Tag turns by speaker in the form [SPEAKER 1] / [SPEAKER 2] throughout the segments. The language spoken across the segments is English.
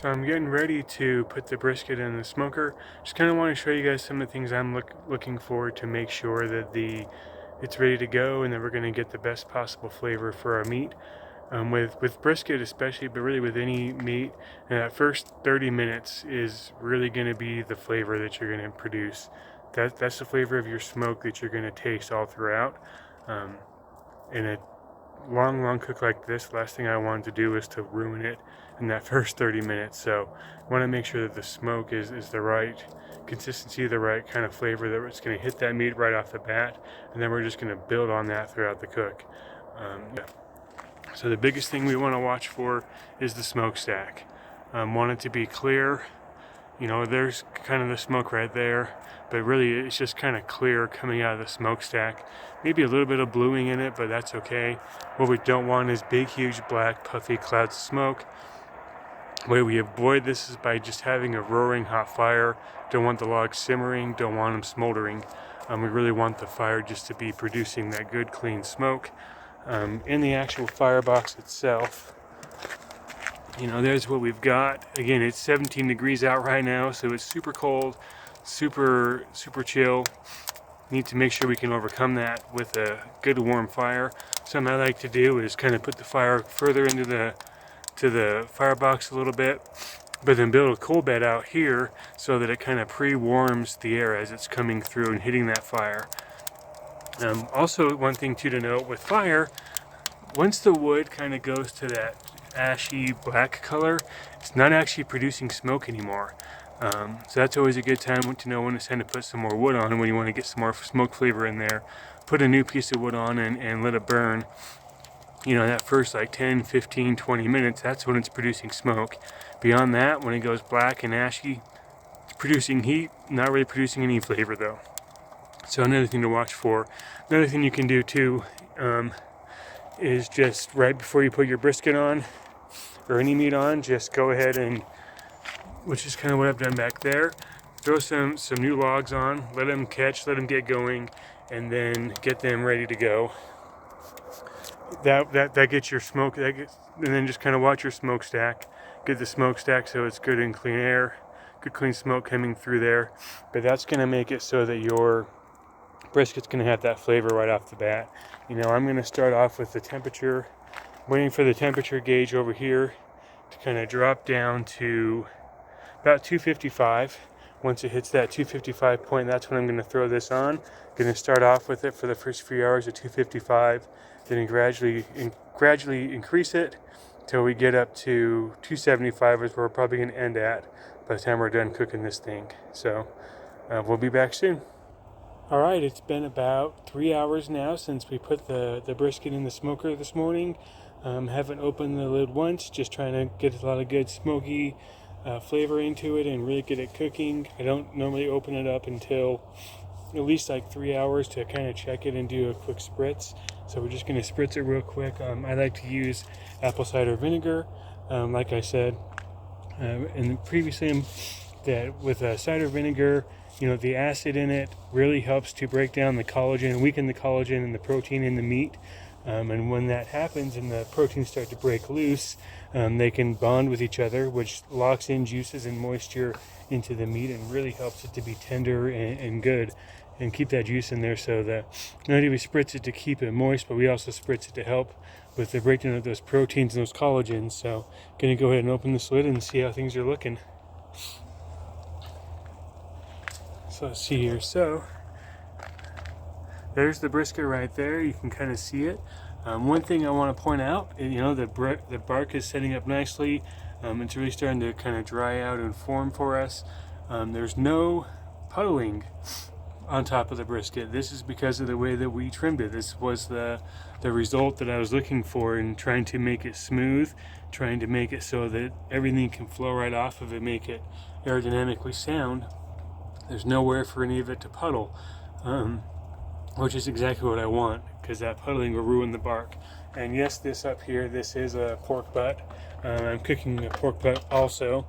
[SPEAKER 1] So I'm getting ready to put the brisket in the smoker. Just kind of want to show you guys some of the things I'm looking for to make sure that it's ready to go and that we're going to get the best possible flavor for our meat. With brisket especially, but really with any meat, and that first 30 minutes is really going to be the flavor that you're going to produce. That's the flavor of your smoke that you're going to taste all throughout. Um, in a long cook like this, last thing I wanted to do is to ruin it in that first 30 minutes. So I want to make sure that the smoke is the right consistency, the right kind of flavor, that it's going to hit that meat right off the bat, and then we're just going to build on that throughout the cook. Yeah. So the biggest thing we want to watch for is the smokestack. Want it to be clear. You know, there's kind of the smoke right there, but really it's just kind of clear coming out of the smokestack. Maybe a little bit of bluing in it, but that's okay. What we don't want is big, huge, black, puffy clouds of smoke. The way we avoid this is by just having a roaring hot fire. Don't want the logs simmering, don't want them smoldering. We really want the fire just to be producing that good, clean smoke. In the actual firebox itself, you know, there's what we've got. Again, it's 17 degrees out right now, so it's super cold, super chill. Need to make sure we can overcome that with a good warm fire. Something I like to do is kind of put the fire further into the firebox a little bit, but then build a coal bed out here so that it kind of pre-warms the air as it's coming through and hitting that fire. Also, one thing too to note with fire, once the wood kind of goes to that ashy black color, it's not actually producing smoke anymore. So that's always a good time to know when it's time to put some more wood on, and when you want to get some more smoke flavor in there, put a new piece of wood on and let it burn. You know, that first like 10, 15, 20 minutes, that's when it's producing smoke. Beyond that, when it goes black and ashy, it's producing heat, not really producing any flavor though. So another thing to watch for. Another thing you can do too is just right before you put your brisket on or any meat on, just go ahead and, which is kind of what I've done back there, throw some new logs on, let them catch, let them get going, and then get them ready to go. That gets your smoke, and then just kind of watch your smokestack. Get the smokestack so it's good and clean air, good clean smoke coming through there. But that's going to make it so that your brisket's going to have that flavor right off the bat. You know, I'm going to start off with the temperature, waiting for the temperature gauge over here to kind of drop down to about 255. Once it hits that 255 point, that's when I'm going to throw this on. Going to start off with it for the first few hours at 255, then gradually increase it till we get up to 275, is where we're probably going to end at by the time we're done cooking this thing. So we'll be back soon. All right, it's been about 3 hours now since we put the brisket in the smoker this morning. Haven't opened the lid once, just trying to get a lot of good smoky flavor into it and really get it cooking. I don't normally open it up until at least like 3 hours to kind of check it and do a quick spritz. So we're just going to spritz it real quick. I like to use apple cider vinegar, like I said, and previously, that with cider vinegar, you know, the acid in it really helps to break down the collagen, weaken the collagen and the protein in the meat. And when that happens and the proteins start to break loose, they can bond with each other, which locks in juices and moisture into the meat and really helps it to be tender and good, and keep that juice in there. So that not only do we spritz it to keep it moist, but we also spritz it to help with the breakdown of those proteins and those collagens. So going to go ahead and open this lid and see how things are looking. So let's see here. So there's the brisket right there. You can kind of see it. One thing I want to point out, you know, the bark is setting up nicely. It's really starting to kind of dry out and form for us. There's no puddling on top of the brisket. This is because of the way that we trimmed it. This was the result that I was looking for in trying to make it smooth, trying to make it so that everything can flow right off of it, make it aerodynamically sound. There's nowhere for any of it to puddle, which is exactly what I want, because that puddling will ruin the bark. And yes, this up here, this is a pork butt. I'm cooking a pork butt also,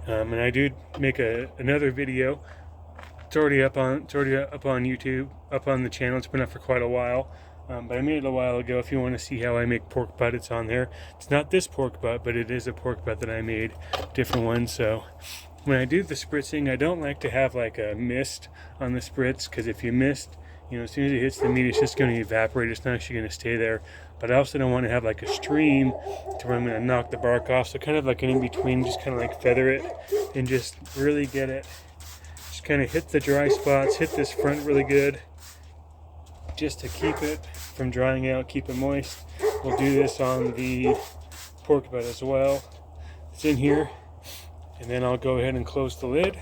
[SPEAKER 1] and I do make another video. It's already up on YouTube, up on the channel. It's been up for quite a while. but I made it a while ago. If you want to see how I make pork butt, it's on there. It's not this pork butt, but it is a pork butt that I made, different one. So when I do the spritzing, I don't like to have like a mist on the spritz, because if you mist, as soon as it hits the meat, it's just going to evaporate. It's not actually going to stay there. But I also don't want to have like a stream to where I'm going to knock the bark off. So kind of like an in-between, just kind of like feather it and just really get it. Just kind of hit the dry spots, hit this front really good, just to keep it from drying out, keep it moist. We'll do this on the pork butt as well. It's in here. And then I'll go ahead and close the lid.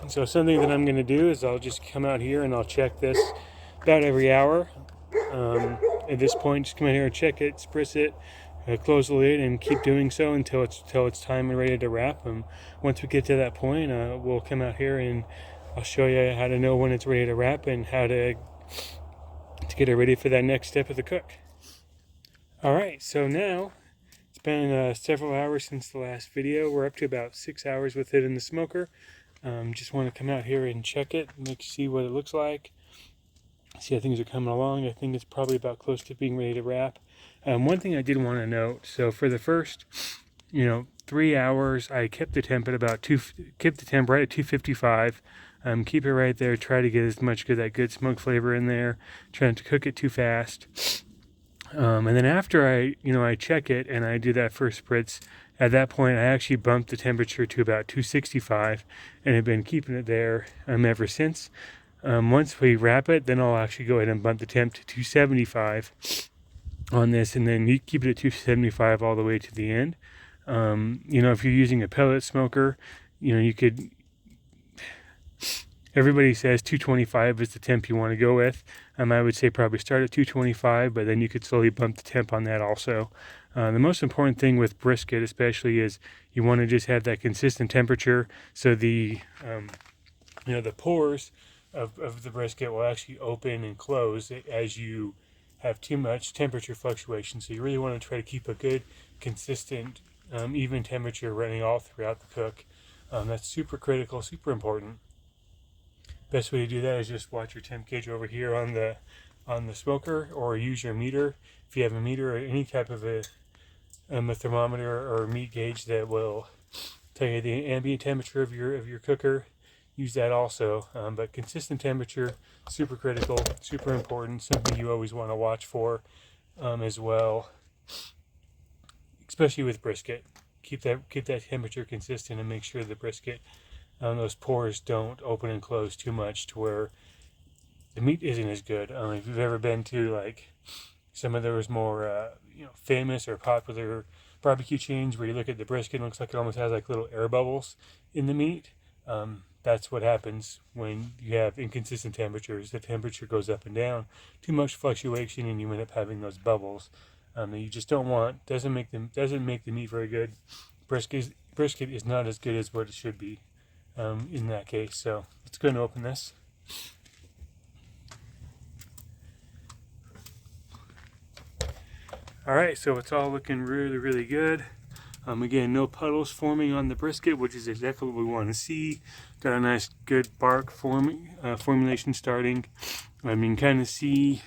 [SPEAKER 1] And so something that I'm going to do is I'll just come out here and I'll check this about every hour. At this point, just come out here and check it, spritz it, close the lid, and keep doing so until it's time and ready to wrap. Once we get to that point, we'll come out here and I'll show you how to know when it's ready to wrap and how to get it ready for that next step of the cook. All right, so now it's been several hours since the last video. We're up to about 6 hours with it in the smoker. Just want to come out here and check it, see what it looks like, see how things are coming along. I think it's probably about close to being ready to wrap. One thing I did want to note, so for the first 3 hours, I kept the temp at about kept the temp right at 255. Keep it right there. Try to get as much that good smoke flavor in there. Trying to cook it too fast. And then after I check it and I do that first spritz, at that point I actually bumped the temperature to about 265 and have been keeping it there ever since. Once we wrap it, then I'll actually go ahead and bump the temp to 275 on this, and then you keep it at 275 all the way to the end. If you're using a pellet smoker, you could. Everybody says 225 is the temp you want to go with. I would say probably start at 225, but then you could slowly bump the temp on that also. The most important thing with brisket especially is you want to just have that consistent temperature, so the pores of the brisket will actually open and close as you have too much temperature fluctuation. So you really want to try to keep a good, consistent, even temperature running all throughout the cook. That's super critical, super important. Best way to do that is just watch your temp gauge over here on the smoker, or use your meter. If you have a meter or any type of a thermometer or meat gauge that will tell you the ambient temperature of your cooker, use that also. But consistent temperature, super critical, super important, something you always want to watch for as well, especially with brisket. Keep that temperature consistent and make sure the brisket, those pores don't open and close too much to where the meat isn't as good. If you've ever been to like some of those more famous or popular barbecue chains where you look at the brisket, it looks like it almost has like little air bubbles in the meat. That's what happens when you have inconsistent temperatures. The temperature goes up and down, too much fluctuation, and you end up having those bubbles that you just don't want. Doesn't make the meat very good. Brisket is not as good as what it should be in that case. So let's go and open this. All right, so it's all looking really, really good. Again, no puddles forming on the brisket, which is exactly what we want to see. Got a nice, good bark formulation starting. You can kind of see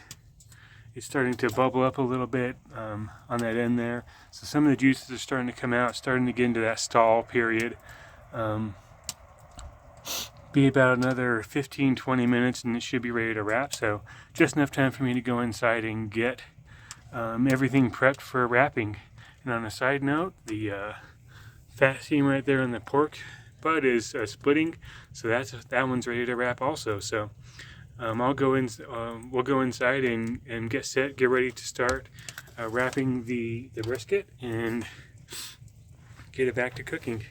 [SPEAKER 1] it's starting to bubble up a little bit on that end there. So some of the juices are starting to come out, starting to get into that stall period. Be about another 15-20 minutes and it should be ready to wrap. So just enough time for me to go inside and get everything prepped for wrapping. And on a side note, the fat seam right there on the pork butt is splitting, so that one's ready to wrap also. So we'll go inside and get ready to start wrapping the brisket and get it back to cooking.